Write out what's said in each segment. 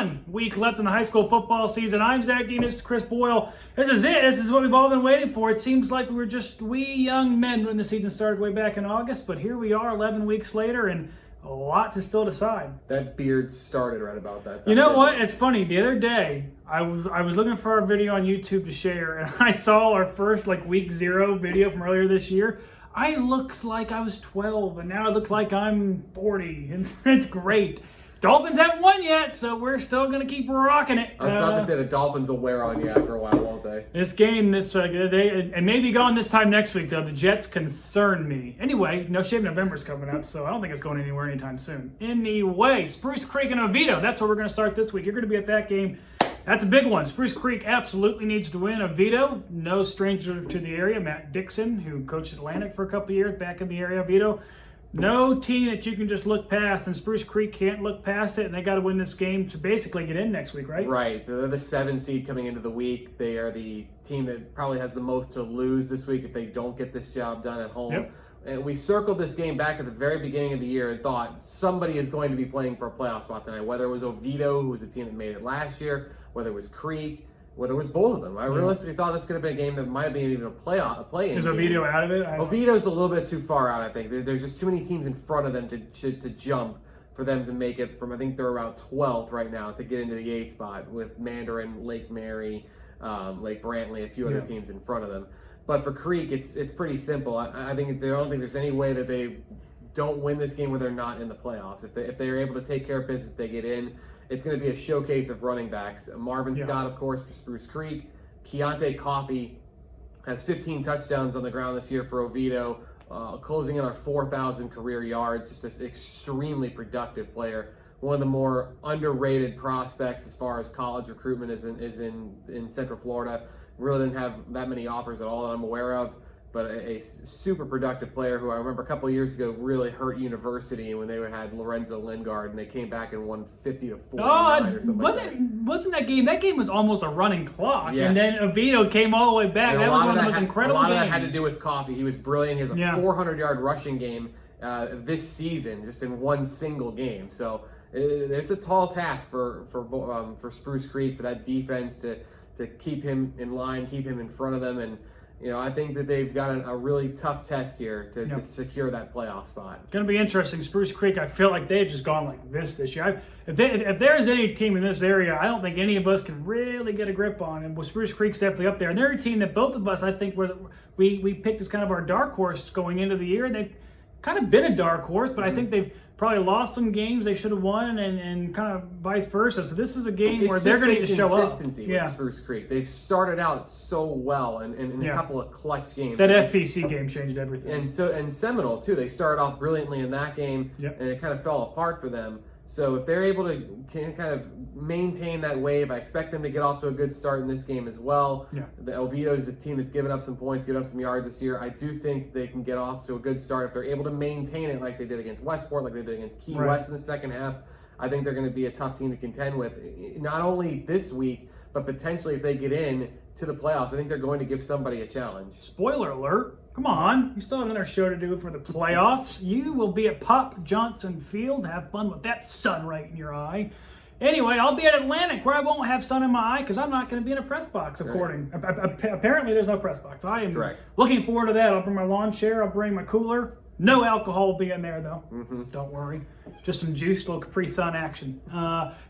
1 week left in the high school football season. I'm Zach Dean. This is Chris Boyle. This is it. This is what we've all been waiting for. It seems like we were just wee young men when the season started way back in August, but here we are 11 weeks later and a lot to still decide. That beard started right about that time. You know what? It's funny. The other day, I was looking for our video on YouTube to share, and I saw our first week 0 video from earlier this year. I looked like I was 12, and now I look like I'm 40. And it's great. Dolphins haven't won yet, so we're still going to keep rocking it. I was about to say the Dolphins will wear on you after a while, won't they? This game, and maybe gone this time next week, though. The Jets concern me. Anyway, No Shave November's coming up, so I don't think it's going anywhere anytime soon. Anyway, Spruce Creek and Oviedo. That's where we're going to start this week. You're going to be at that game. That's a big one. Spruce Creek absolutely needs to win. Oviedo, no stranger to the area. Matt Dixon, who coached Atlantic for a couple of years, back in the area. Oviedo, no team that you can just look past, and Spruce Creek can't look past it, and they got to win this game to basically get in next week, right? Right. So they're the 7 seed coming into the week. They are the team that probably has the most to lose this week if they don't get this job done at home. Yep. And we circled this game back at the very beginning of the year and thought somebody is going to be playing for a playoff spot tonight, whether it was Oviedo, who was a team that made it last year, whether it was Creek, whether it was both of them. I realistically thought this could have been a game that might have been even a play-in. Is Oviedo out of it? Oviedo's a little bit too far out, I think. There's just too many teams in front of them to jump for them to make it from, I think they're around 12th right now, to get into the 8th spot with Mandarin, Lake Mary, Lake Brantley, a few other teams in front of them. But for Creek, it's pretty simple. I don't think there's any way that they don't win this game where they're not in the playoffs. If they're able to take care of business, they get in. It's going to be a showcase of running backs. Marvin Scott, of course, for Spruce Creek. Keontae Coffey has 15 touchdowns on the ground this year for Oviedo, closing in on 4,000 career yards. Just an extremely productive player. One of the more underrated prospects as far as college recruitment is in Central Florida. Really didn't have that many offers at all that I'm aware of, but a super productive player who I remember a couple of years ago really hurt University when they had Lorenzo Lingard and they came back and won 50-49 or something like that. Wasn't that game? That game was almost a running clock, yes. And then Oviedo came all the way back. That was one of the most incredible games. A lot of that had to do with Coffey. He was brilliant. He has a 400-yard rushing game this season, just in one single game. So there's a tall task for Spruce Creek, for that defense to keep him in line, keep him in front of them, and I think that they've got a really tough test here to secure that playoff spot. It's going to be interesting. Spruce Creek, I feel like they've just gone like this year. If there is any team in this area, I don't think any of us can really get a grip on. And Spruce Creek's definitely up there. And they're a team that both of us, I think, we picked as kind of our dark horse going into the year. And they've kind of been a dark horse, but I think they've probably lost some games they should have won, and kind of vice versa. So this is a game where they're going to need to show up. Consistency with Spruce Creek. They've started out so well in a couple of clutch games. That FPC game changed everything. And Seminole too. They started off brilliantly in that game, and it kind of fell apart for them. So if they're able to kind of maintain that wave, I expect them to get off to a good start in this game as well. Yeah. The Oviedo is a team that's given up some points, given up some yards this year. I do think they can get off to a good start if they're able to maintain it like they did against Westport, like they did against Key West in the second half. I think they're going to be a tough team to contend with, not only this week, but potentially if they get in to the playoffs. I think they're going to give somebody a challenge. Spoiler alert. Come on. You still have another show to do for the playoffs. You will be at Pop Johnson Field. Have fun with that sun right in your eye. Anyway, I'll be at Atlantic where I won't have sun in my eye because I'm not going to be in a press box, apparently there's no press box. I am looking forward to that. I'll bring my lawn chair. I'll bring my cooler. No alcohol will be in there, though. Don't worry. Just some juice, a little Capri Sun action.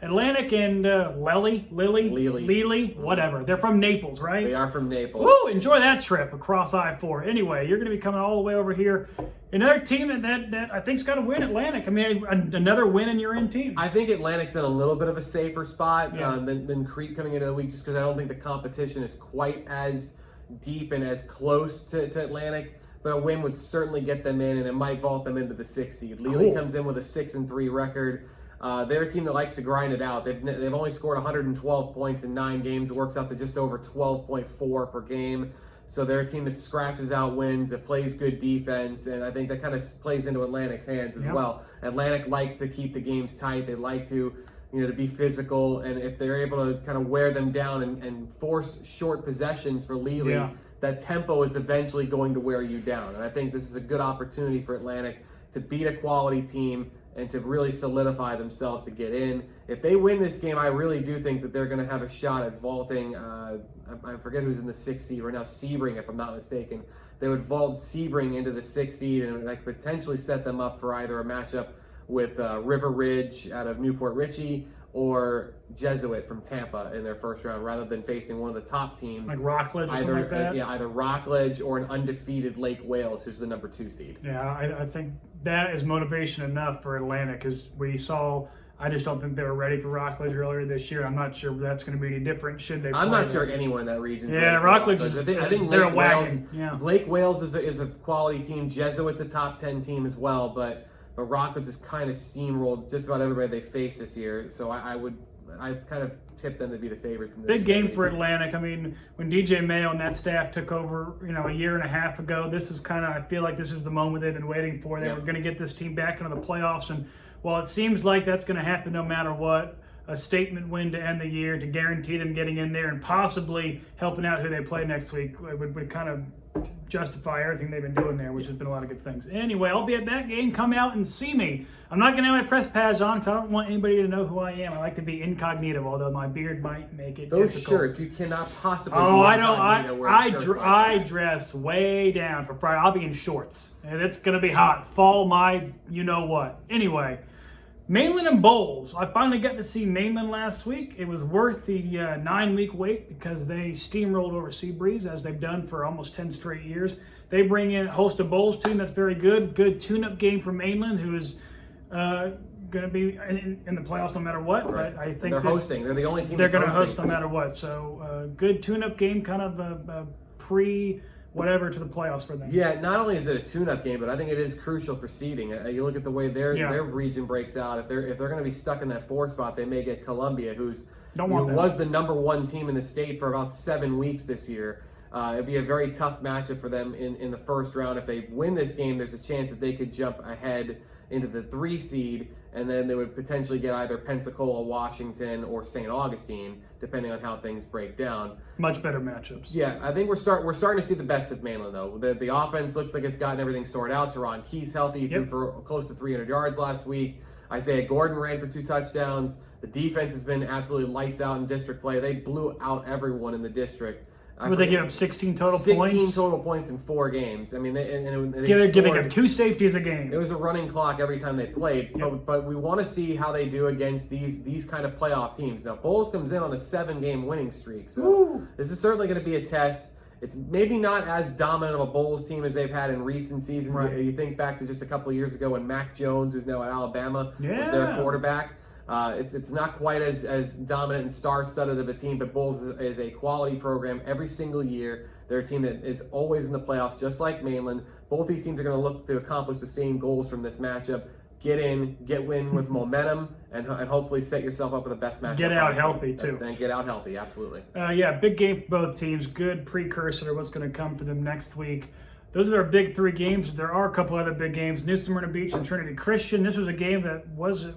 Atlantic and Lely, whatever. They're from Naples, right? They are from Naples. Woo! Enjoy that trip across I-4. Anyway, you're going to be coming all the way over here. Another team that I think's got to win, Atlantic. I mean, another win and you're in team. I think Atlantic's in a little bit of a safer spot than Creek coming into the week, just because I don't think the competition is quite as deep and as close to Atlantic. But a win would certainly get them in, and it might vault them into the 6th seed. Lely comes in with a 6-3 record. They're a team that likes to grind it out. They've only scored 112 points in 9 games. It works out to just over 12.4 per game. So they're a team that scratches out wins, that plays good defense, and I think that kind of plays into Atlantic's hands as well. Atlantic likes to keep the games tight. They like to be physical, and if they're able to kind of wear them down and force short possessions for Lely, that tempo is eventually going to wear you down. And I think this is a good opportunity for Atlantic to beat a quality team and to really solidify themselves to get in. If they win this game, I really do think that they're going to have a shot at vaulting. I forget who's in the 6th seed right now. Sebring, if I'm not mistaken. They would vault Sebring into the 6th seed, and that could potentially set them up for either a matchup with River Ridge out of Newport Richey or Jesuit from Tampa in their first round, rather than facing one of the top teams like Rockledge or something like that. Either Rockledge or an undefeated Lake Wales, who's the number 2 seed. Yeah, I think that is motivation enough for Atlanta, because we saw. I just don't think they were ready for Rockledge earlier this year. I'm not sure that's going to be any different. Should they? I'm not sure anyone in that region. Yeah, Rockledge. I think they're Lake a Wales. wagon. Yeah. Lake Wales is a quality team. Jesuit's a top 10 team as well, but Rockledge has kind of steamrolled just about everybody they face this year. So I kind of tip them to be the favorites. In the big game for Atlantic. I mean, when DJ Mayo and that staff took over, a year and a half ago, this was kind of, I feel like this is the moment they've been waiting for. They were going to get this team back into the playoffs, and while it seems like that's going to happen no matter what, a statement win to end the year to guarantee them getting in there and possibly helping out who they play next week would kind of justify everything they've been doing there, which has been a lot of good things. Anyway, I'll be at that game. Come out and see me. I'm not going to have my press pads on because I don't want anybody to know who I am. I like to be incognito, although my beard might make it Those difficult. shirts, you cannot possibly Oh, be I know. incognito I dress way down for Friday. I'll be in shorts. And it's going to be hot. Fall my you-know-what. Anyway, Mainland and Bowls. I finally got to see Mainland last week. It was worth the 9-week wait because they steamrolled over Seabreeze, as they've done for almost 10 straight years. They bring in host a Bowls team that's very good. Good tune-up game for Mainland, who is going to be in the playoffs no matter what. Right. But I think they're hosting. They're the only team they're going to host no matter what. So good tune-up game, kind of a pre-whatever to the playoffs for them. Yeah, not only is it a tune-up game, but I think it is crucial for seeding. You look at the way their region breaks out. If they're going to be stuck in that 4 spot, they may get Columbia, who was the number 1 team in the state for about 7 weeks this year. It'd be a very tough matchup for them in the first round. If they win this game, there's a chance that they could jump ahead into the 3 seed, and then they would potentially get either Pensacola, Washington, or St. Augustine, depending on how things break down. Much better matchups. Yeah, I think we're starting to see the best of Mainland, though. The offense looks like it's gotten everything sorted out. Teron Key's healthy. He threw for close to 300 yards last week. Isaiah Gordon ran for 2 touchdowns. The defense has been absolutely lights out in district play. They blew out everyone in the district. Would they give up 16 total points? 16 total points in 4 games. I mean, they're giving up 2 safeties a game. It was a running clock every time they played. But we want to see how they do against these kind of playoff teams. Now, Bowls comes in on a 7-game winning streak, so this is certainly going to be a test. It's maybe not as dominant of a Bowls team as they've had in recent seasons. Right. You think back to just a couple of years ago when Mac Jones, who's now at Alabama, was their quarterback. It's not quite as dominant and star-studded of a team, but Bulls is a quality program every single year. They're a team that is always in the playoffs, just like Mainland. Both these teams are going to look to accomplish the same goals from this matchup. Get win with momentum, and hopefully set yourself up with the best matchup. Get out healthy, too. And get out healthy, absolutely. Big game for both teams. Good precursor to what's going to come for them next week. Those are our big 3 games. There are a couple other big games. New Smyrna Beach and Trinity Christian. This was a game that was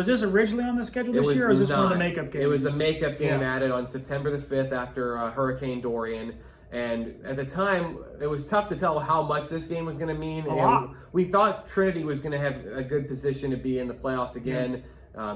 this originally on the schedule this year, or was this one of the makeup games? It was a makeup game added on September the 5th after Hurricane Dorian. And at the time, it was tough to tell how much this game was going to mean. A lot. We thought Trinity was going to have a good position to be in the playoffs again,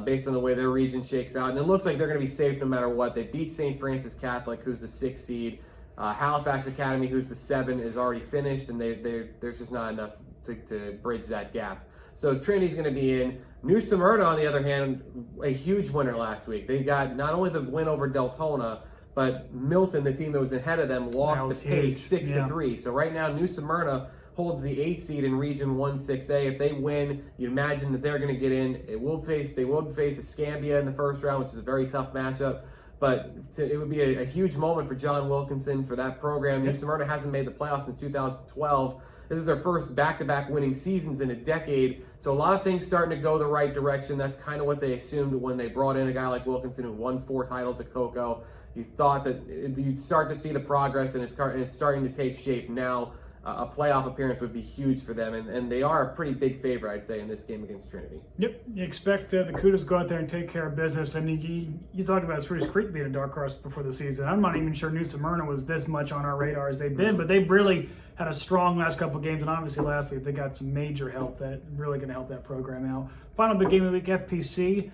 based on the way their region shakes out. And it looks like they're going to be safe no matter what. They beat St. Francis Catholic, who's the 6th seed. Halifax Academy, who's the 7, is already finished, and there's just not enough to bridge that gap. So Trinity's going to be in. New Smyrna, on the other hand, a huge winner last week. They got not only the win over Daytona, but Milton, the team that was ahead of them, lost to Pace 6-3. So right now, New Smyrna holds the 8th seed in Region 1-6A. If they win, you imagine that they're going to get in. They will face Escambia in the first round, which is a very tough matchup. But it would be a huge moment for John Wilkinson for that program. New Smyrna hasn't made the playoffs since 2012. This is their first back-to-back winning seasons in a decade. So a lot of things starting to go the right direction. That's kind of what they assumed when they brought in a guy like Wilkinson who won 4 titles at Cocoa. You thought that you'd start to see the progress, and it's starting to take shape now. a playoff appearance would be huge for them, and they are a pretty big favorite, I'd say, in this game against Trinity. Yep, you expect the Cougars to go out there and take care of business, and you talk about Spruce Creek being a dark horse before the season. I'm not even sure New Smyrna was this much on our radar as they've been, but they've really had a strong last couple of games, and obviously last week they got some major help that really going to help that program out. Final big game of the week, FPC.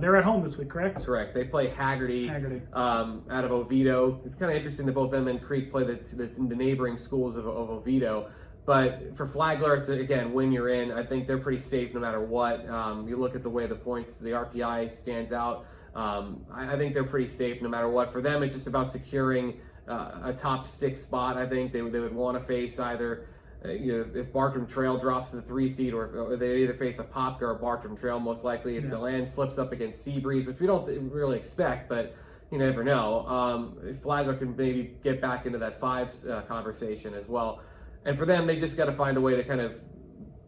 They're at home this week, correct? Correct. They play Haggerty. Out of Oviedo. It's kind of interesting that both them and Creek play the neighboring schools of Oviedo. But for Flagler, it's, again, when you're in, I think they're pretty safe no matter what. You look at the way the points, the RPI stands out. I think they're pretty safe no matter what. For them, it's just about securing a top 6 spot. I think they would want to face either if Bartram Trail drops to the 3 seed, or they either face a Popka or Bartram Trail, most likely. If DeLand slips up against Seabreeze, which we don't really expect, but you never know. Flagler can maybe get back into that 5 conversation as well. And for them, they just got to find a way to kind of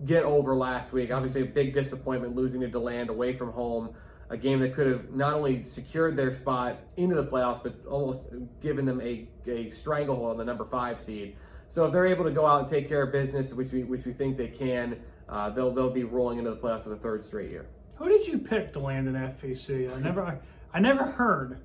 get over last week. Obviously, a big disappointment losing to DeLand away from home, a game that could have not only secured their spot into the playoffs, but almost given them a stranglehold on the number 5 seed. So if they're able to go out and take care of business, which we think they can, they'll be rolling into the playoffs for the 3rd straight year. Who did you pick to land in FPC? I never heard.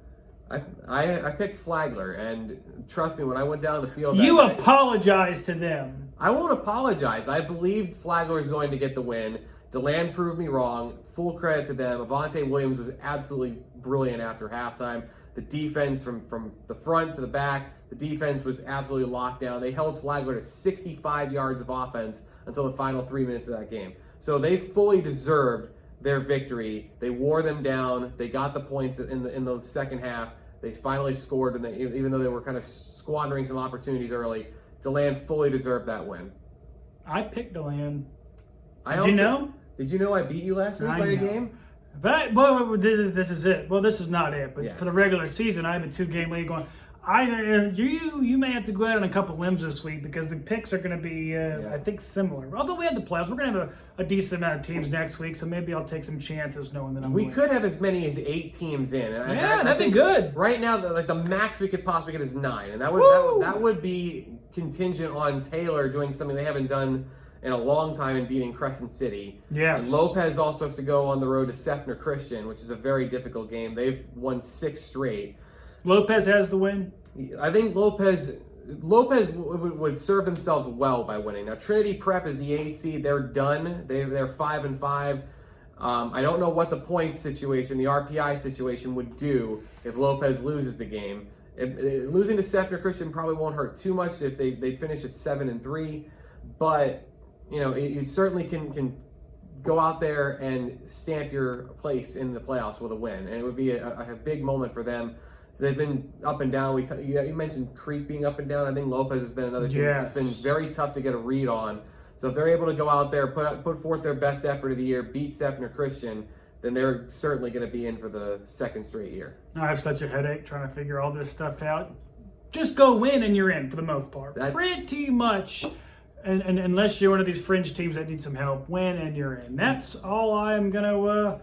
I picked Flagler, and trust me, when I went down the field, you apologized to them. I won't apologize. I believed Flagler was going to get the win. DeLand proved me wrong. Full credit to them. Avante Williams was absolutely brilliant after halftime. The defense from the front to the back, the defense was absolutely locked down. They held Flagler to 65 yards of offense until the final 3 minutes of that game. So they fully deserved their victory. They wore them down. They got the points in the second half. They finally scored, and even though they were kind of squandering some opportunities early, DeLand fully deserved that win. I picked DeLand. Did you know? Did you know I beat you last week by a game? But this is it. Well, this is not it. But for the regular season, I have a 2-game league going. You may have to go out on a couple limbs this week because the picks are going to be, I think, similar. Although we have the playoffs, we're going to have a decent amount of teams next week, so maybe I'll take some chances knowing that I'm winning. We could have as many as 8 teams in. And that'd be good. Right now, the max we could possibly get is 9, and that would be contingent on Taylor doing something they haven't done in a long time in beating Crescent City. Yes. And Lopez also has to go on the road to Sefner Christian, which is a very difficult game. They've won 6 straight. Lopez has the win. I think Lopez would serve themselves well by winning. Now Trinity Prep is the 8th seed. They're done. They're 5-5. I don't know what the points situation, the RPI situation would do if Lopez loses the game. Losing to Sefner Christian probably won't hurt too much if they finish at 7-3, but you certainly can go out there and stamp your place in the playoffs with a win, and it would be a big moment for them. So they've been up and down. You mentioned Creek being up and down. I think Lopez has been another team that's been very tough to get a read on. So if they're able to go out there, put forth their best effort of the year, beat Sefner Christian, then they're certainly going to be in for the 2nd straight year. I have such a headache trying to figure all this stuff out. Just go win and you're in for the most part. Pretty much. And unless you're one of these fringe teams that need some help, win and you're in. That's all I'm going to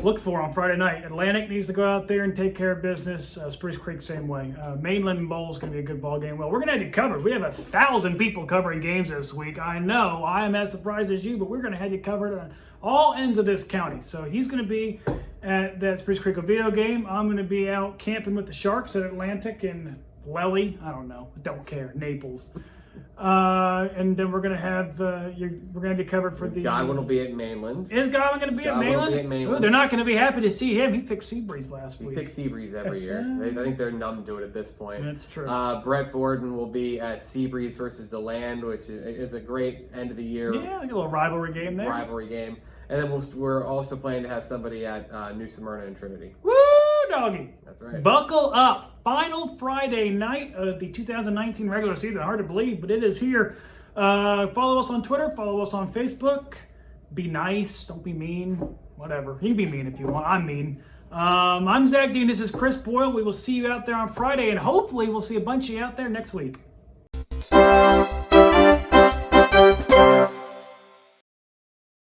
look for on Friday night. Atlantic needs to go out there and take care of business. Spruce Creek, same way. Mainland Bowl is going to be a good ball game. Well, we're going to have you covered. We have 1,000 people covering games this week. I know. I am as surprised as you, but we're going to have you covered on all ends of this county. So he's going to be at that Spruce Creek Oviedo game. I'm going to be out camping with the Sharks at Atlantic and Lely. I don't know. I don't care. Naples. And then we're gonna have be covered for the. Godwin will be at Mainland. Is Godwin gonna be at Mainland? Ooh, they're not gonna be happy to see him. He picked Seabreeze last week. He picks Seabreeze every year. I think they're numb to it at this point. That's true. Brett Borden will be at Seabreeze versus DeLand, which is a great end of the year. Yeah, like a little rivalry game there. And then we're also planning to have somebody at New Smyrna and Trinity. Woo, doggy! That's right. Buckle up. Final Friday night of the 2019 regular season. Hard to believe, but it is here. Follow us on Twitter. Follow us on Facebook. Be nice. Don't be mean. Whatever. You can be mean if you want. I'm mean. I'm Zach Dean. This is Chris Boyle. We will see you out there on Friday, and hopefully we'll see a bunch of you out there next week.